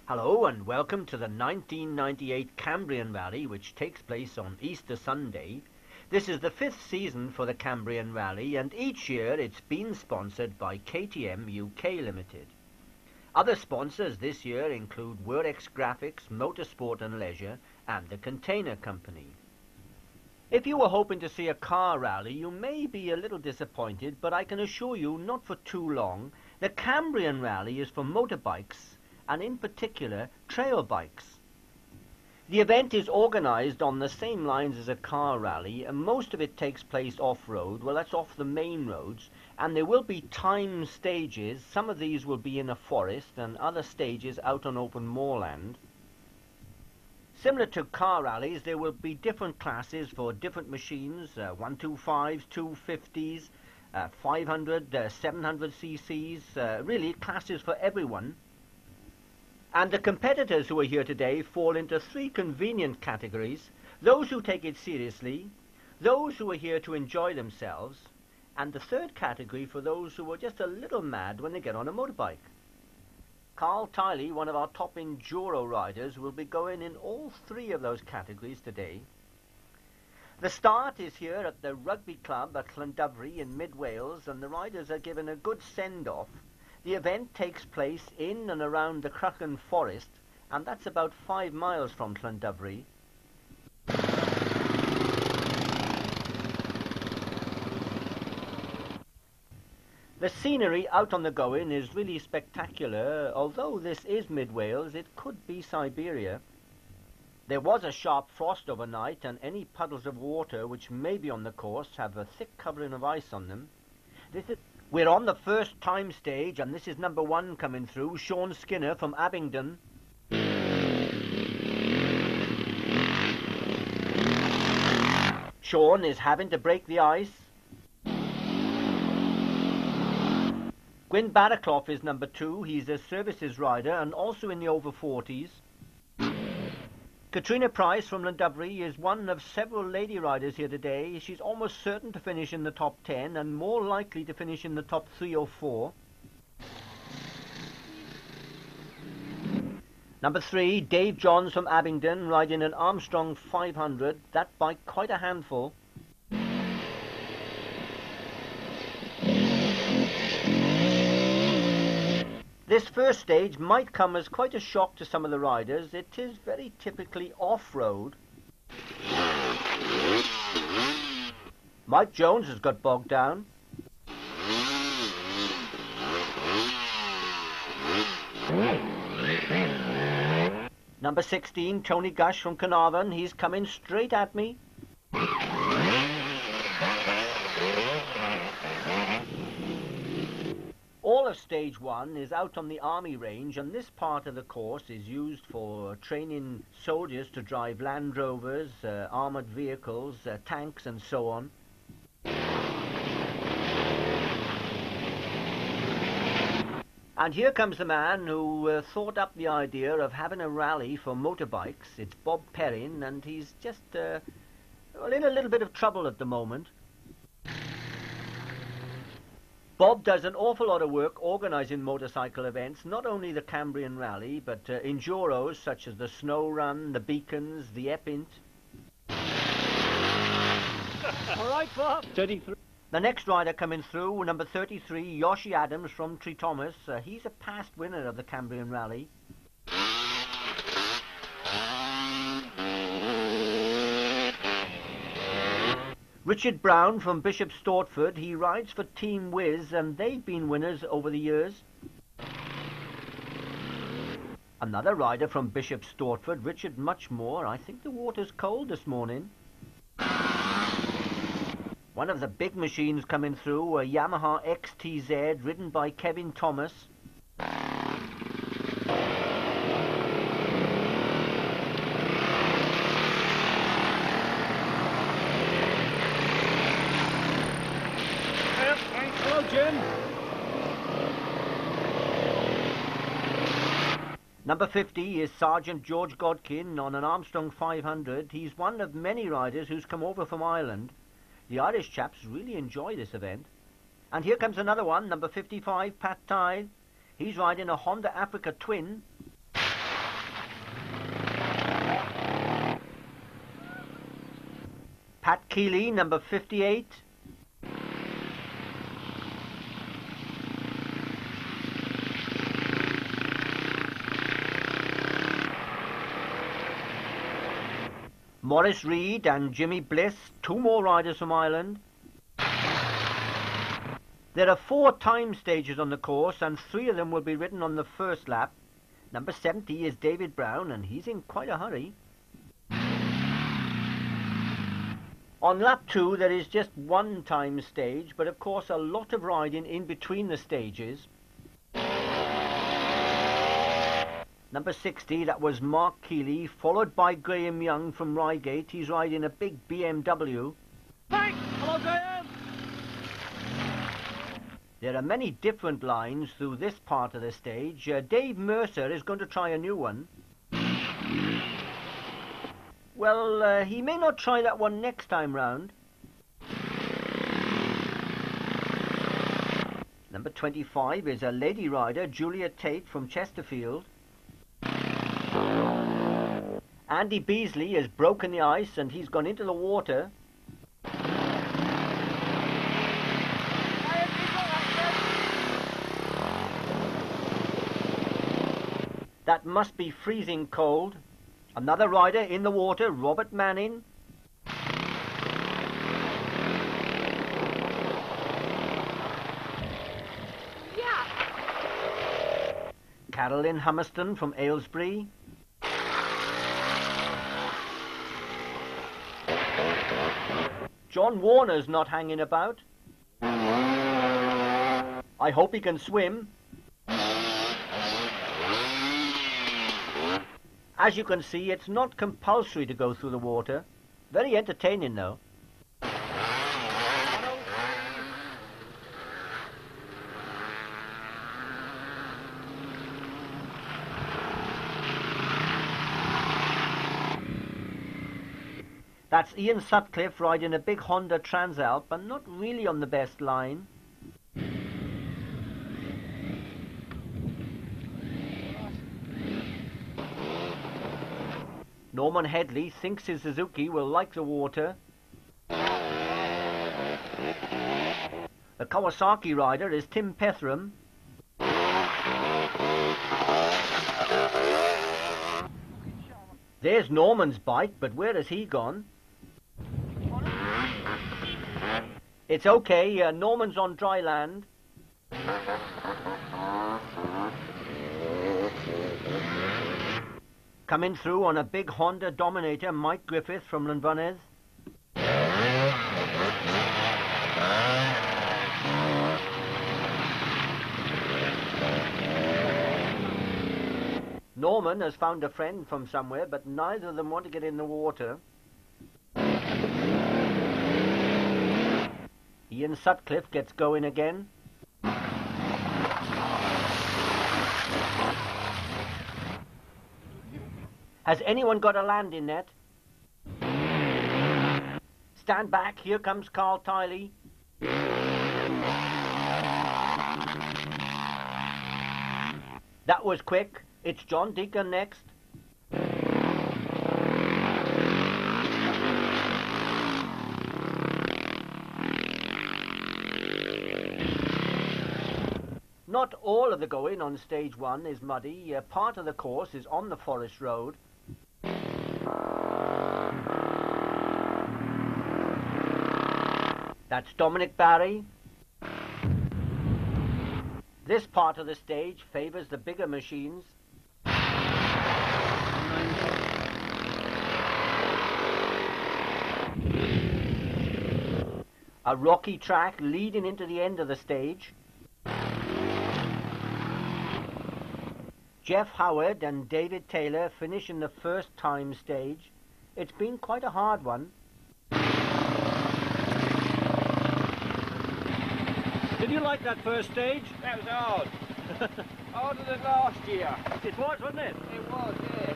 Hello and welcome to the 1998 Cambrian Rally, which takes place on Easter Sunday. This is the 5th season for the Cambrian Rally, and each year it's been sponsored by KTM UK Limited. Other sponsors this year include Werex Graphics, Motorsport and Leisure, and the Container Company. If you were hoping to see a car rally, you may be a little disappointed, but I can assure you, not for too long. The Cambrian Rally is for motorbikes, and in particular trail bikes. The event is organised on the same lines as a car rally, and most of it takes place off-road. Well, that's off the main roads, and there will be timed stages. Some of these will be in a forest and other stages out on open moorland. Similar to car rallies, there will be different classes for different machines, 125s, 250s, 500, 700 cc's, really classes for everyone. And the competitors who are here today fall into three convenient categories: those who take it seriously, those who are here to enjoy themselves, and the third category for those who are just a little mad when they get on a motorbike. Tiley, one of our top enduro riders, will be going in all three of those categories today. The start is here at the Rugby Club at Llandovery in mid-Wales, and the riders are given a good send-off. The event takes place in and around the Cruchen Forest, and that's about 5 miles from Llandovery. The scenery out on the going is really spectacular. Although this is mid-Wales, it could be Siberia. There was a sharp frost overnight, and any puddles of water which may be on the course have a thick covering of ice on them. We're on the first time stage, and this is number 1 coming through, Sean Skinner from Abingdon. Sean is having to break the ice. Gwyn Barraclough is number 2. He's a services rider and also in the over 40s. Katrina Price from Llandovery is one of several lady riders here today. She's almost certain to finish in the top 10 and more likely to finish in the top 3 or 4. Number 3, Dave Johns from Abingdon, riding an Armstrong 500. That bike quite a handful. This first stage might come as quite a shock to some of the riders. It is very typically off-road. Mike Jones has got bogged down. Number 16, Tony Gush from Carnarvon. He's coming straight at me. All of stage 1 is out on the army range, and this part of the course is used for training soldiers to drive Land Rovers, armoured vehicles, tanks and so on. And here comes the man who thought up the idea of having a rally for motorbikes. It's Bob Perrin, and he's just in a little bit of trouble at the moment. Bob does an awful lot of work organising motorcycle events, not only the Cambrian Rally, but enduros such as the Snow Run, the Beacons, the Epint. All right, Bob. 33. The next rider coming through, number 33, Yoshi Adams from Tree Thomas. He's a past winner of the Cambrian Rally. Richard Brown from Bishop Stortford, he rides for Team Whiz, and they've been winners over the years. Another rider from Bishop Stortford, Richard Muchmore. I think the water's cold this morning. One of the big machines coming through, a Yamaha XTZ, ridden by Kevin Thomas. Number 50 is Sergeant George Godkin on an Armstrong 500. He's one of many riders who's come over from Ireland. The Irish chaps really enjoy this event. And here comes another one, number 55, Pat Tye. He's riding a Honda Africa Twin. Pat Keeley, number 58. Maurice Reed and Jimmy Bliss, 2 more riders from Ireland. There are 4 time stages on the course, and 3 of them will be ridden on the first lap. Number 70 is David Brown, and he's in quite a hurry. On lap 2 there is just 1 time stage, but of course a lot of riding in between the stages. Number 60, that was Mark Keeley, followed by Graham Young from Reigate. He's riding a big BMW. Thanks! Hello, Graham! There are many different lines through this part of the stage. Dave Mercer is going to try a new one. Well, he may not try that one next time round. Number 25 is a lady rider, Julia Tate from Chesterfield. Andy Beasley has broken the ice and he's gone into the water. That must be freezing cold. Another rider in the water, Robert Manning. Yeah. Carolyn Hummerston from Aylesbury. John Warner's not hanging about. I hope he can swim. As you can see, it's not compulsory to go through the water. Very entertaining, though. That's Ian Sutcliffe riding a big Honda Transalp, and not really on the best line. Norman Headley thinks his Suzuki will like the water. The Kawasaki rider is Tim Pethram. There's Norman's bike, but where has he gone? It's okay, Norman's on dry land. Coming through on a big Honda Dominator, Mike Griffiths from Llanfynedd. Norman has found a friend from somewhere, but neither of them want to get in the water. Ian Sutcliffe gets going again. Has anyone got a landing net? Stand back, here comes Carl Tiley. That was quick. It's John Deacon next. Not all of the going on stage 1 is muddy. Part of the course is on the forest road. That's Dominic Barry. This part of the stage favours the bigger machines. A rocky track leading into the end of the stage. Jeff Howard and David Taylor finish in the first time stage. It's been quite a hard one. Did you like that first stage? That was hard. Harder than last year. It was, wasn't it? It was, yeah.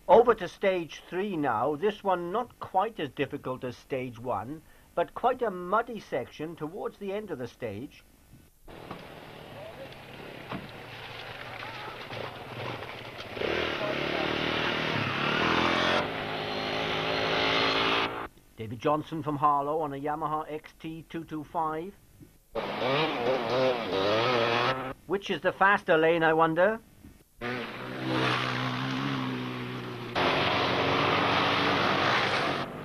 Over to stage 3 now. This one not quite as difficult as stage 1, but quite a muddy section towards the end of the stage. David Johnson from Harlow on a Yamaha XT225. Which is the faster lane, I wonder?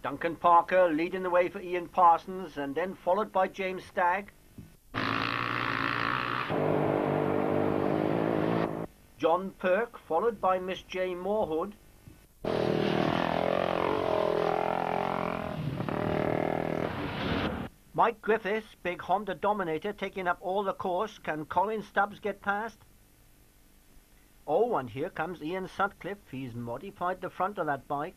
Duncan Parker leading the way for Ian Parsons, and then followed by James Stagg. John Perk, followed by Miss Jane Moorhood. Mike Griffiths, big Honda Dominator, taking up all the course. Can Colin Stubbs get past? Oh, and here comes Ian Sutcliffe. He's modified the front of that bike.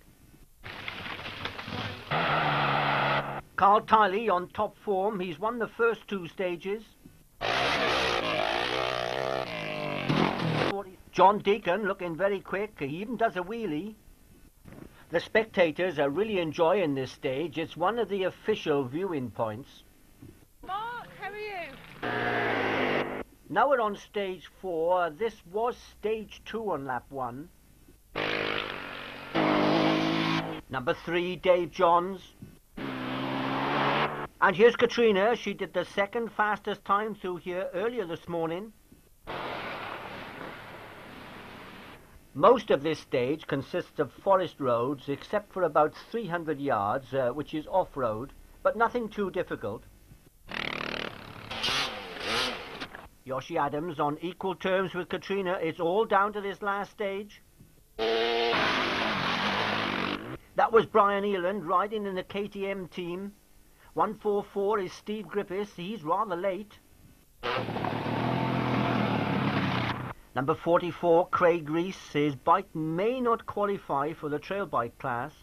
Carl Tiley on top form. He's won the first two stages. John Deacon looking very quick. He even does a wheelie. The spectators are really enjoying this stage. It's one of the official viewing points. Mark, how are you? Now we're on stage 4. This was stage 2 on lap 1. Number 3, Dave Johns. And here's Katrina. She did the second fastest time through here earlier this morning. Most of this stage consists of forest roads, except for about 300 yards, which is off-road, but nothing too difficult. Yoshi Adams on equal terms with Katrina. It's all down to this last stage. That was Brian Eland riding in the KTM team. 144 is Steve Griffiths. He's rather late. Number 44, Craig Rees. His bike may not qualify for the trail bike class.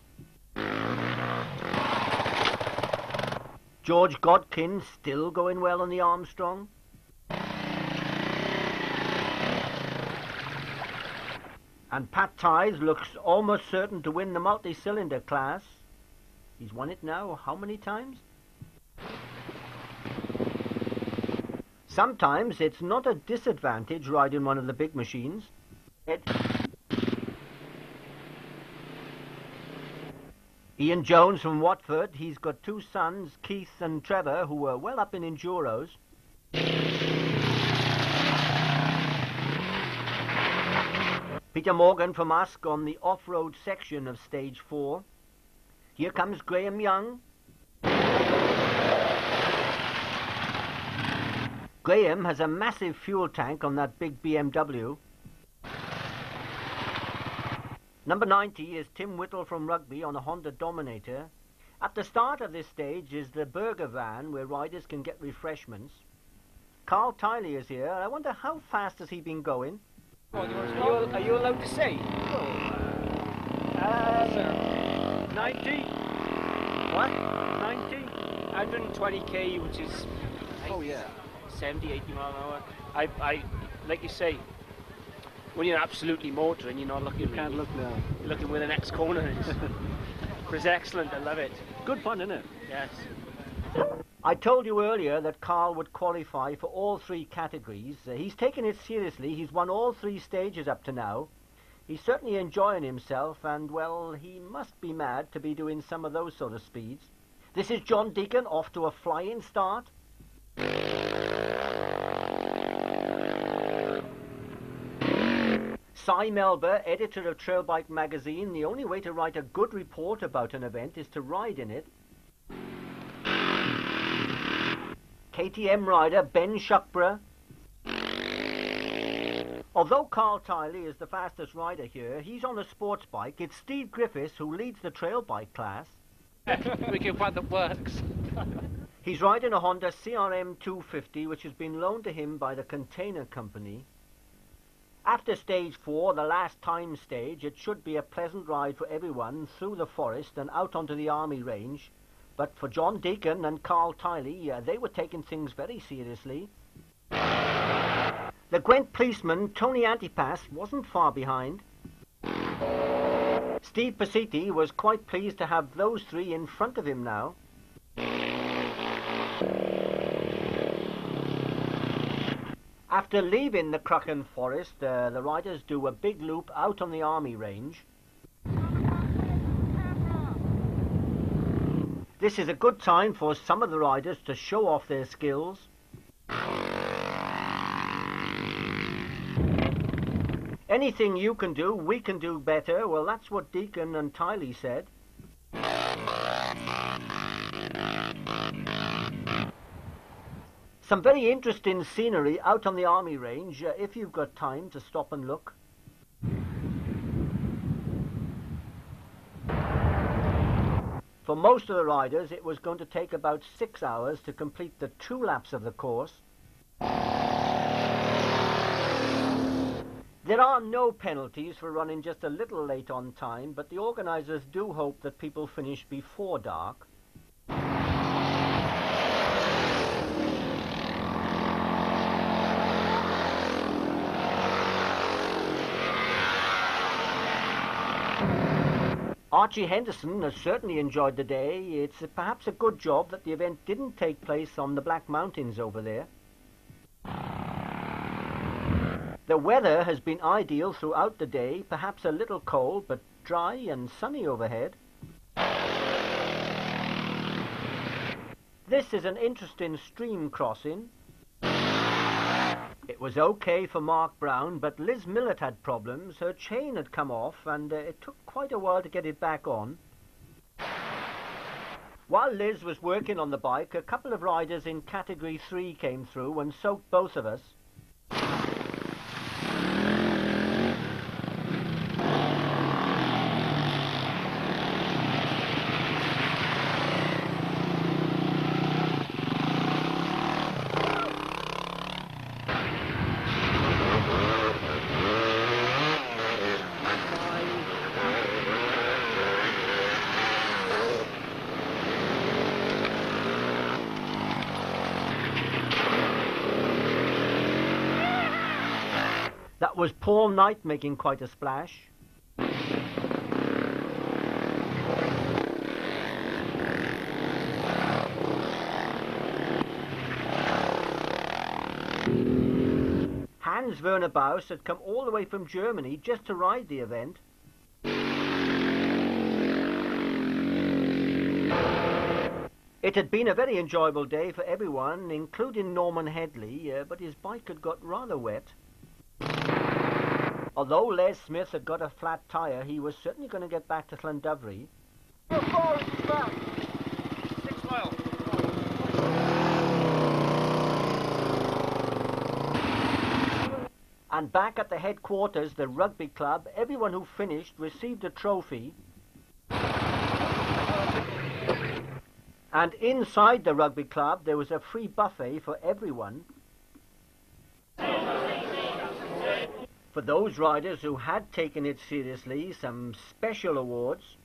George Godkin still going well on the Armstrong. And Pat Ties looks almost certain to win the multi-cylinder class. He's won it now how many times? Sometimes it's not a disadvantage riding one of the big machines. Ian Jones from Watford. He's got two sons, Keith and Trevor, who are well up in enduros. Peter Morgan from Usk on the off-road section of stage 4. Here comes Graham Young. Graham has a massive fuel tank on that big BMW. Number 90 is Tim Whittle from Rugby on a Honda Dominator. At the start of this stage is the burger van where riders can get refreshments. Carl Tiley is here. I wonder how fast has he been going? Are you allowed to say? 90? What? 90? 120k, which is, Oh, yeah. 70, 80 mile an hour. I like you say, when you're absolutely motoring, you're not looking. You can't look now. You're looking with the next corner. It's excellent. I love it. Good fun, isn't it? Yes. I told you earlier that Carl would qualify for all 3 categories. He's taken it seriously. He's won all 3 stages up to now. He's certainly enjoying himself, and, well, he must be mad to be doing some of those sort of speeds. This is John Deacon off to a flying start. Cy Melba, editor of Trail Bike magazine. The only way to write a good report about an event is to ride in it. KTM rider Ben Shuckborough. Although Carl Tiley is the fastest rider here, he's on a sports bike. It's Steve Griffiths who leads the trail bike class. We can find that works. He's riding a Honda CRM 250, which has been loaned to him by the container company. After stage 4, the last time stage, it should be a pleasant ride for everyone through the forest and out onto the army range. But for John Deacon and Carl Tiley, they were taking things very seriously. The Gwent policeman, Tony Antipas, wasn't far behind. Steve Pasiti was quite pleased to have those 3 in front of him now. After leaving the Crucken Forest, the riders do a big loop out on the army range. This is a good time for some of the riders to show off their skills. Anything you can do, we can do better. Well, that's what Deacon and Tiley said. Some very interesting scenery out on the army range, if you've got time to stop and look. For most of the riders, it was going to take about 6 hours to complete the 2 laps of the course. There are no penalties for running just a little late on time, but the organisers do hope that people finish before dark. Archie Henderson has certainly enjoyed the day. It's perhaps a good job that the event didn't take place on the Black Mountains over there. The weather has been ideal throughout the day, perhaps a little cold, but dry and sunny overhead. This is an interesting stream crossing. It was okay for Mark Brown, but Liz Millett had problems. Her chain had come off, and it took quite a while to get it back on. While Liz was working on the bike, a couple of riders in Category 3 came through and soaked both of us. That was Paul Knight making quite a splash. Hans Werner Baus had come all the way from Germany just to ride the event. It had been a very enjoyable day for everyone, including Norman Headley, but his bike had got rather wet. Although Les Smith had got a flat tyre, he was certainly going to get back to Llandudno. 6 miles. And back at the headquarters, the rugby club, everyone who finished received a trophy. And inside the rugby club, there was a free buffet for everyone. For those riders who had taken it seriously, some special awards.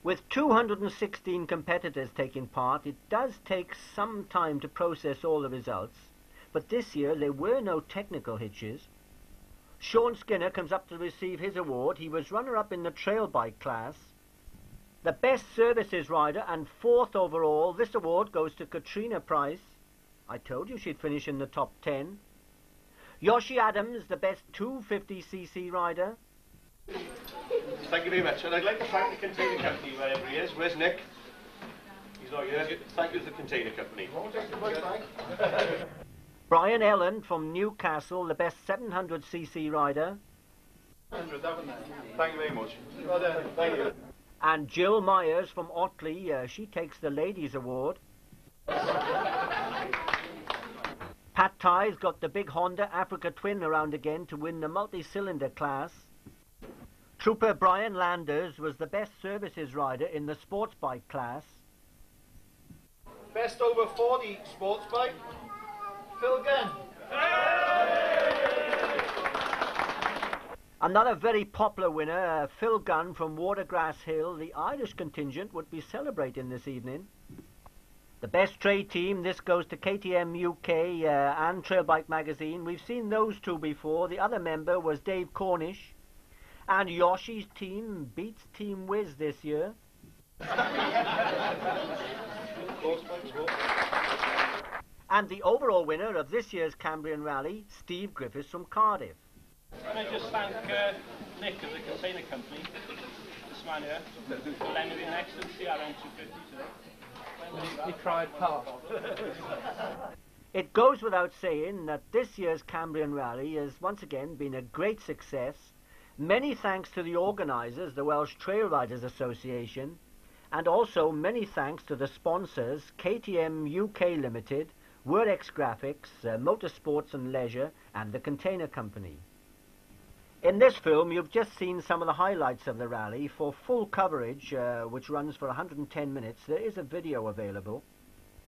With 216 competitors taking part, it does take some time to process all the results. But this year, there were no technical hitches. Sean Skinner comes up to receive his award. He was runner-up in the trail bike class. The best services rider and 4th overall, this award goes to Katrina Price. I told you she'd finish in the top 10. Yoshi Adams, the best 250cc rider. Thank you very much. And I'd like to thank the container company wherever he is. Where's Nick? He's not here. Thank you to the container company. Brian Ellen from Newcastle, the best 700cc rider. 100, haven't they? Thank you very much. Well done. Thank you. And Jill Myers from Otley, she takes the ladies' award. Pat Tighe's got the big Honda Africa Twin around again to win the multi-cylinder class. Trooper Brian Landers was the best services rider in the sports bike class. Best over 40 sports bike, Phil Gunn. Another very popular winner, Phil Gunn from Watergrass Hill. The Irish contingent would be celebrating this evening. The best trade team, this goes to KTM UK and Trail Bike Magazine. We've seen those two before. The other member was Dave Cornish. And Yoshi's team beats Team Whiz this year. And the overall winner of this year's Cambrian Rally, Steve Griffiths from Cardiff. Can I just thank Nick of the container company, this man here, for lending me an excellent CRN 250 today. He tried hard. It goes without saying that this year's Cambrian Rally has once again been a great success. Many thanks to the organisers, the Welsh Trail Riders Association, and also many thanks to the sponsors, KTM UK Limited, Wordex Graphics, Motorsports and Leisure, and the Container Company. In this film, you've just seen some of the highlights of the rally. For full coverage, which runs for 110 minutes, there is a video available.